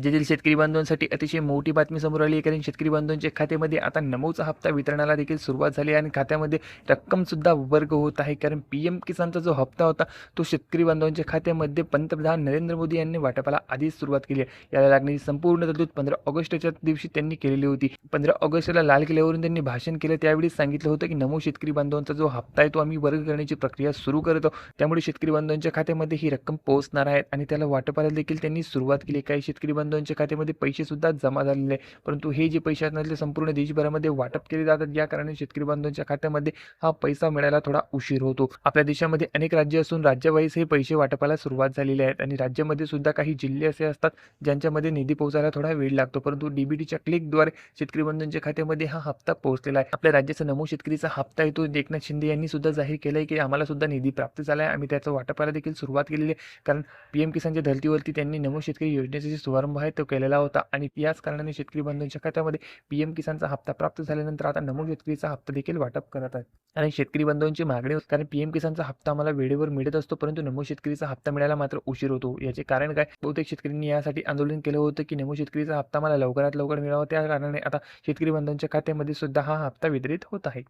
राज्यातील शेतकरी बांधवांसाठी अतिशय मोठी बातमी समोर आली आहे, कारण शेतकरी बांधवांच्या खात्यामध्ये आता नमोचा हप्ता वितरणाला देखील सुरुवात झाली आहे आणि खात्यामध्ये रक्कम सुद्धा वर्ग होत आहे. कारण पीएम किसानचा जो हप्ता होता तो शेतकरी बांधवांच्या खात्यामध्ये पंतप्रधान नरेंद्र मोदी यांनी वाटपाला आधीच सुरुवात केली आहे. याला लागणारी संपूर्ण तरतूद 15 ऑगस्टच्या दिवशी त्यांनी केलेली होती. 15 ऑगस्टला लाल किल्ल्यावरून त्यांनी भाषण केलं, त्यावेळी सांगितलं होतं की नमो शेतकरी बांधवांचा जो हप्ता आहे तो आम्ही वर्ग करण्याची प्रक्रिया सुरू करत आहोत. त्यामुळे शेतकरी बांधवांच्या खात्यामध्ये ही रक्कम पोहोचणार आहे आणि त्याला वाटपाला देखील त्यांनी सुरुवात केली. काही शेतकरी बांधवांच्या खात्यामध्ये पैसे सुद्धा जमा झालेले आहे, परंतु हे जे पैसे असणार ते संपूर्ण देशभरामध्ये वाटप केले जातात. या कारणाने शेतकरी बांधवांच्या खात्यामध्ये हा पैसा मिळायला थोडा उशीर होतो. आपल्या देशामध्ये अनेक राज्य असून राज्यवाईज हे पैसे वाटपाला सुरुवात झालेली आहेत आणि राज्यामध्ये सुद्धा काही जिल्हे असे असतात ज्यांच्यामध्ये निधी पोहोचायला थोडा वेळ लागतो, परंतु डीबीटीच्या क्लिकद्वारे शेतकरी बांधवांच्या खात्यामध्ये हा हप्ता पोहोचलेला आहे. आपल्या राज्याचा नमो शेतकरीचा हप्ता आहे तो एकनाथ शिंदे यांनी सुद्धा जाहीर केला आहे की आम्हाला सुद्धा निधी प्राप्त झाला आहे, आम्ही त्याचं वाटपाला देखील सुरुवात केलेली आहे. कारण पीएम किसानच्या धर्तीवरती त्यांनी नमो शेतकरी योजनेचा जो शुभारंभ आहे तो केलेला होता आणि याच कारणाने शेतकरी बांधवांच्या खात्यामध्ये पीएम किसानचा हप्ता प्राप्त झाल्यानंतर आता नमो शेतकरीचा हप्ता देखील वाटप करत आहेत. आणि शेतकरी बांधवांची मागणी होती, कारण पीएम किसानचा हप्ता आम्हाला वेळेवर मिळत असतो, परंतु नमो शेतकरीचा हप्ता मिळायला मात्र उशीर होतो. याचे कारण काय? बहुतेक शेतकऱ्यांनी यासाठी आंदोलन केलं होतं की नमो शेतकरीचा हप्ता मला लवकरात लवकर मिळावा. त्या कारणाने आता शेतकरी बांधवांच्या खात्यामध्ये सुद्धा हा हप्ता वितरित होत आहे.